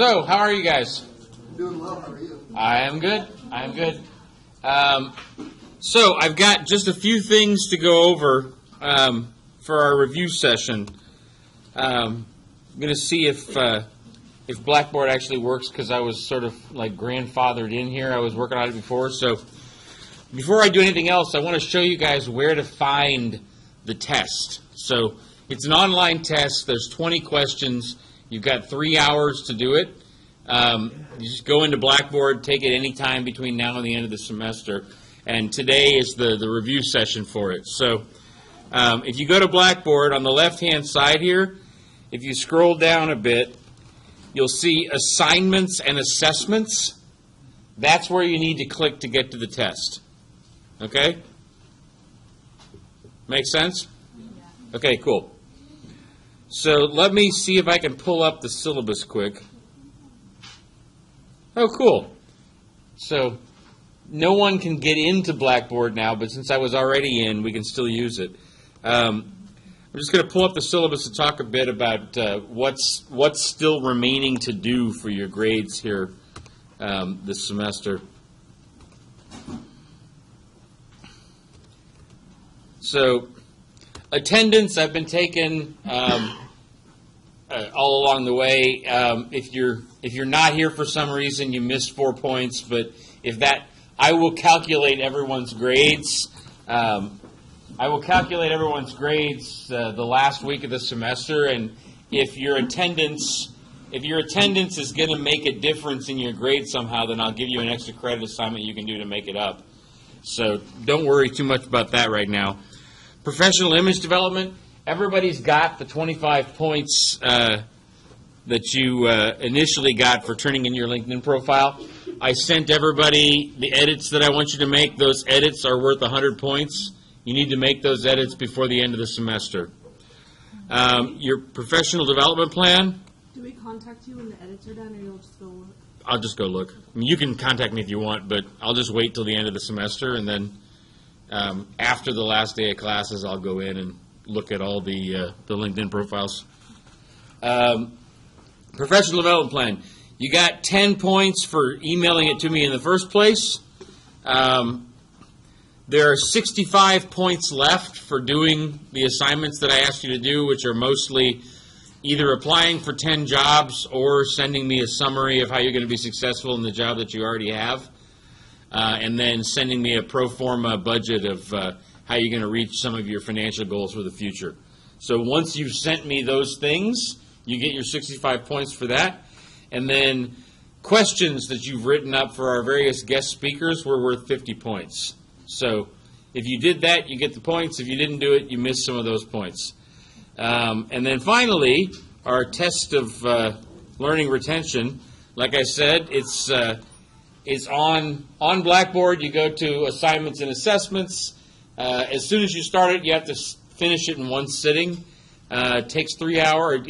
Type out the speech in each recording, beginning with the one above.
So, how are you guys? Doing well. How are you? I am good. I am good. So, I've got just a few things to go over for our review session. I'm going to see if Blackboard actually works because I was sort of like grandfathered in here. I was working on it before. So, before I do anything else, I want to show you guys where to find the test. So, it's an online test. There's 20 questions. You've got 3 hours to do it. You just go into Blackboard, take it any time between now and the end of the semester. And today is the review session for it. So if you go to Blackboard, on the left-hand side here, if you scroll down a bit, you'll see assignments and assessments. That's where you need to click to get to the test. Okay? Make sense? Okay, cool. So let me see if I can pull up the syllabus quick. Oh, cool. So no one can get into Blackboard now, but since I was already in, we can still use it. I'm just going to pull up the syllabus to talk a bit about what's still remaining to do for your grades here this semester. So attendance, I've been taking all along the way. If you're not here for some reason, you missed 4 points. But I will calculate everyone's grades. I will calculate everyone's grades the last week of the semester, and if your attendance is going to make a difference in your grade somehow, then I'll give you an extra credit assignment you can do to make it up. So don't worry too much about that right now. Professional image development, everybody's got the 25 points that you initially got for turning in your LinkedIn profile. I sent everybody the edits that I want you to make. Those edits are worth 100 points. You need to make those edits before the end of the semester. Your professional development plan. Do we contact you when the edits are done, or you'll just go look? I'll just go look. I mean, you can contact me if you want, but I'll just wait till the end of the semester, and then after the last day of classes, I'll go in and look at all the LinkedIn profiles. Professional development plan. You got 10 points for emailing it to me in the first place. There are 65 points left for doing the assignments that I asked you to do, which are mostly either applying for 10 jobs or sending me a summary of how you're going to be successful in the job that you already have. And then sending me a pro forma budget of how you're going to reach some of your financial goals for the future. So once you've sent me those things, you get your 65 points for that. And then questions that you've written up for our various guest speakers were worth 50 points. So if you did that, you get the points. If you didn't do it, you missed some of those points. And then finally, our test of learning retention. Like I said, it's on Blackboard. You go to assignments and assessments. As soon as you start it, you have to finish it in one sitting. It takes 3 hours.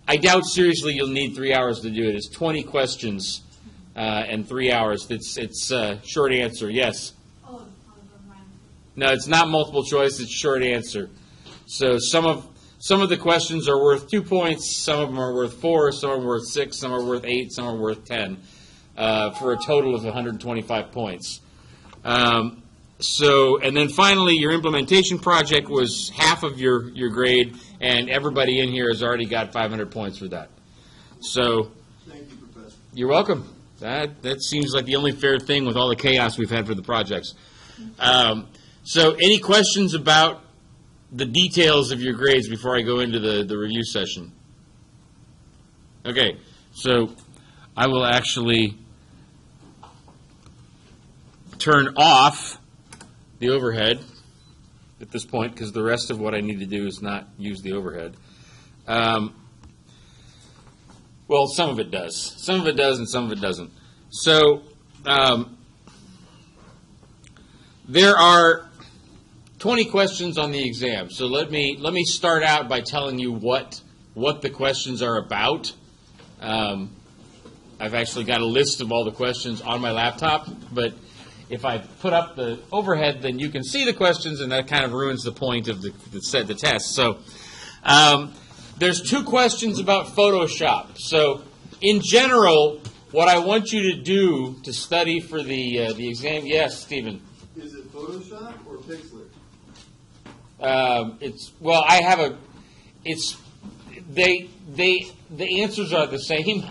I doubt seriously you'll need 3 hours to do it. It's 20 questions and 3 hours. It's short answer. Yes? No, it's not multiple choice. It's short answer. So some of the questions are worth 2 points. Some of them are worth 4. Some are worth 6. Some are worth 8. Some are worth 10. For a total of 125 points. And then finally, your implementation project was half of your grade, and everybody in here has already got 500 points for that. So, Thank you, Professor. You're welcome. That seems like the only fair thing with all the chaos we've had for the projects. So, any questions about the details of your grades before I go into the review session? Okay, so I will actually turn off the overhead at this point because the rest of what I need to do is not use the overhead. Well, some of it does. Some of it does and some of it doesn't. So there are 20 questions on the exam. So let me start out by telling you what the questions are about. I've actually got a list of all the questions on my laptop, but if I put up the overhead, then you can see the questions, and that kind of ruins the point of the test. So there's 2 questions about Photoshop. So in general, what I want you to do to study for the exam, yes, Stephen. Is it Photoshop or Pixlr? The answers are the same,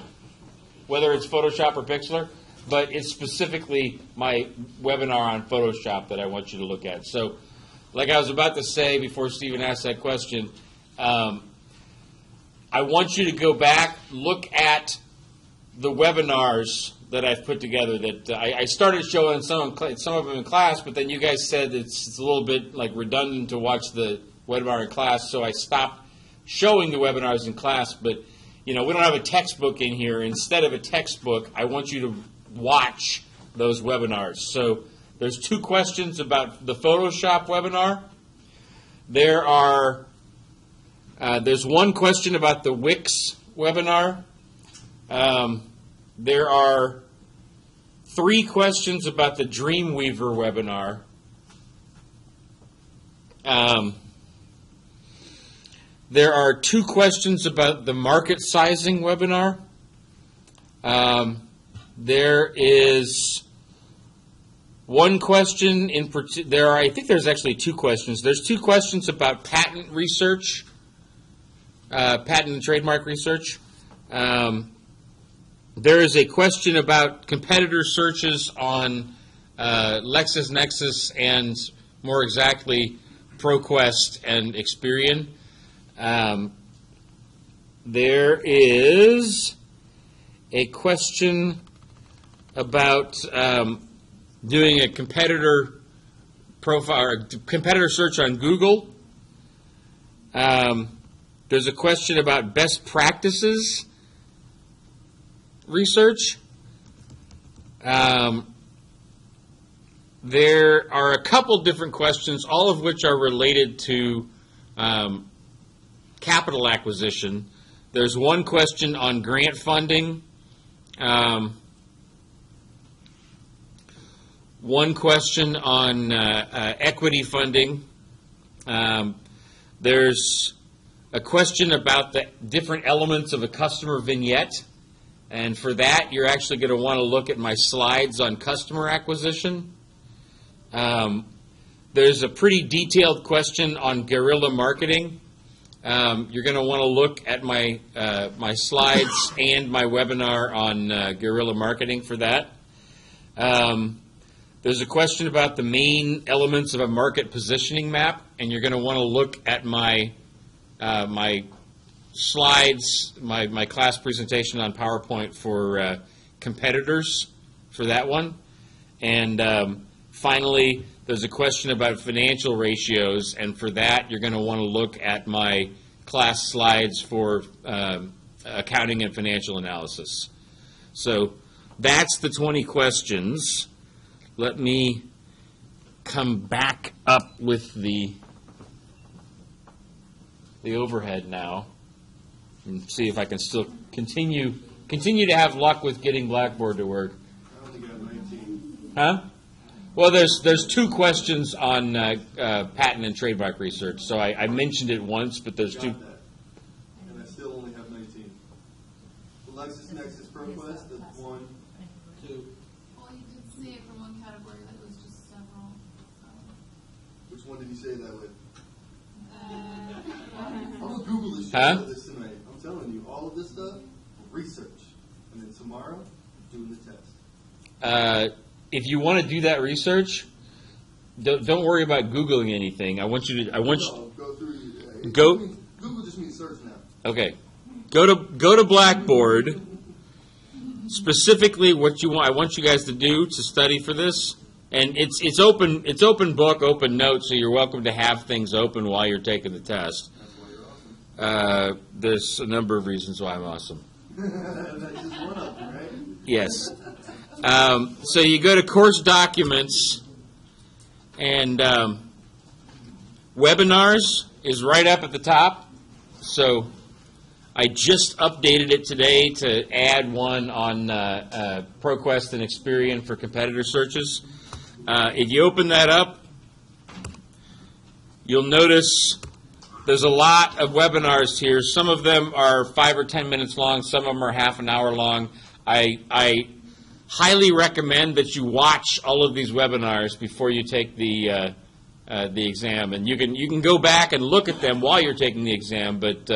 whether it's Photoshop or Pixlr, but it's specifically my webinar on Photoshop that I want you to look at. So, like I was about to say before Stephen asked that question, I want you to go back, look at the webinars that I've put together. That I started showing some of them in class, but then you guys said it's a little bit like redundant to watch the webinar in class, so I stopped showing the webinars in class. But we don't have a textbook in here. Instead of a textbook, I want you to watch those webinars. So there's 2 questions about the Photoshop webinar. There's 1 question about the Wix webinar. There are 3 questions about the Dreamweaver webinar. There are 2 questions about the market sizing webinar. There is 1 question in particular. I think there's actually 2 questions. There's 2 questions about patent research, patent and trademark research. There is a question about competitor searches on LexisNexis and, more exactly, ProQuest and Experian. There is a question about doing a competitor profile or competitor search on Google. There's a question about best practices research. There are a couple different questions, all of which are related to capital acquisition. There's 1 question on grant funding. 1 question on equity funding. There's a question about the different elements of a customer vignette. And for that, you're actually going to want to look at my slides on customer acquisition. There's a pretty detailed question on guerrilla marketing. You're going to want to look at my slides and my webinar on guerrilla marketing for that. There's a question about the main elements of a market positioning map, and you're going to want to look at my slides, my class presentation on PowerPoint for competitors for that one. And finally, there's a question about financial ratios, and for that, you're going to want to look at my class slides for accounting and financial analysis. So that's the 20 questions. Let me come back up with the overhead now and see if I can still continue to have luck with getting Blackboard to work. I only got 19. Huh? Well, there's 2 questions on patent and trademark research. So I mentioned it once, but there's 2. That. And I still only have 19. The LexisNexis ProQuest, that's 1, 2. Well, you did say it from one category that was just several. Which one did you say that with? I'm going to Google this shit Huh? out of this tonight. I'm telling you, all of this stuff, research. And then tomorrow, doing the test. If you want to do that research, don't worry about Googling anything. I want you to. Go through. Google just means search now. Okay. Go to Blackboard. Specifically, what you want, I want you guys to do to study for this, and it's open. It's open book, open notes. So you're welcome to have things open while you're taking the test. That's why you're awesome. There's a number of reasons why I'm awesome. That's just one of them, right? Yes. So you go to course documents, and webinars is right up at the top. So I just updated it today to add one on ProQuest and Experian for competitor searches. If you open that up, you'll notice there's a lot of webinars here. Some of them are 5 or 10 minutes long. Some of them are half an hour long. I highly recommend that you watch all of these webinars before you take the exam. And you can go back and look at them while you're taking the exam, but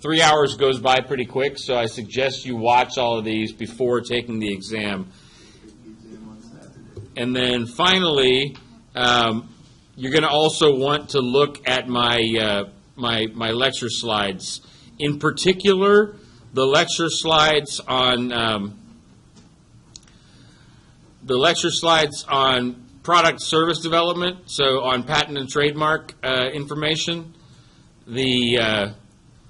3 hours goes by pretty quick, so I suggest you watch all of these before taking the exam. And then finally, you're going to also want to look at my my lecture slides. In particular, the lecture slides on product service development, so on patent and trademark information. The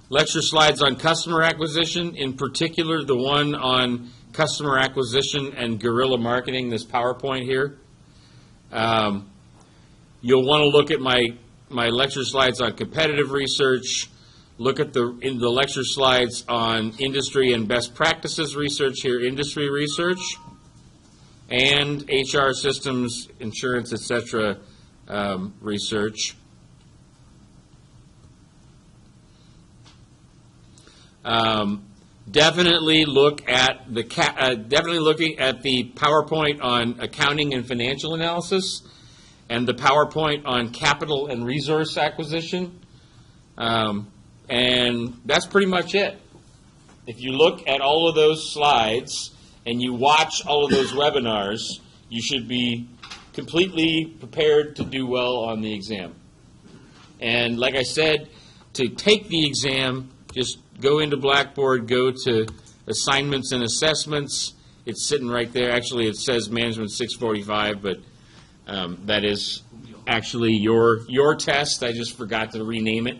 lecture slides on customer acquisition, in particular the one on customer acquisition and guerrilla marketing, this PowerPoint here. You'll want to look at my lecture slides on competitive research, look at the lecture slides on industry and best practices research here, industry research, and HR systems, insurance, etc. Research. Definitely look at definitely looking at the PowerPoint on accounting and financial analysis, and the PowerPoint on capital and resource acquisition, and that's pretty much it. If you look at all of those slides and you watch all of those webinars, you should be completely prepared to do well on the exam. And like I said, to take the exam, just go into Blackboard, go to assignments and assessments. It's sitting right there. Actually, it says Management 645, but that is actually your test. I just forgot to rename it.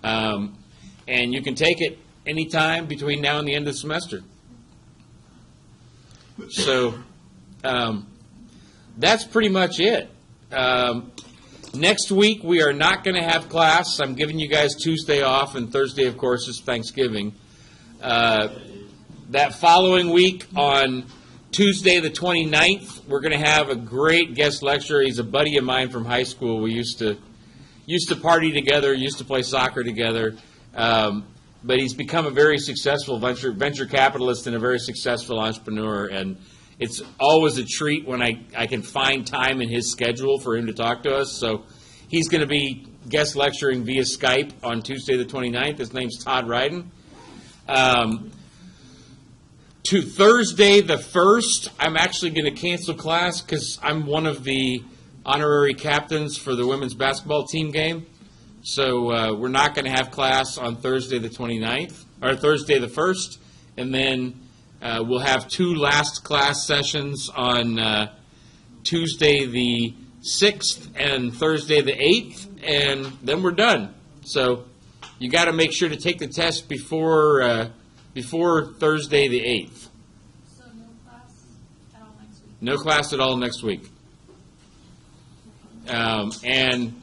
And you can take it anytime between now and the end of the semester. So that's pretty much it. Next week, we are not going to have class. I'm giving you guys Tuesday off, and Thursday, of course, is Thanksgiving. That following week, on Tuesday the 29th, we're going to have a great guest lecturer. He's a buddy of mine from high school. We used to party together, used to play soccer together. But he's become a very successful venture capitalist and a very successful entrepreneur. And it's always a treat when I can find time in his schedule for him to talk to us. So he's going to be guest lecturing via Skype on Tuesday the 29th. His name's Todd Ryden. To Thursday the 1st, I'm actually going to cancel class because I'm one of the honorary captains for the women's basketball team game. So we're not going to have class on Thursday the 29th, or Thursday the 1st, and then we'll have 2 last class sessions on Tuesday the 6th and Thursday the 8th, and then we're done. So you got to make sure to take the test before Thursday the 8th. So no class at all next week? No class at all next week. And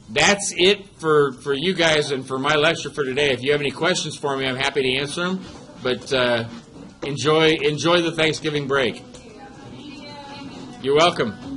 that's it for you guys and for my lecture for today. If you have any questions for me, I'm happy to answer them. But enjoy the Thanksgiving break. You're welcome.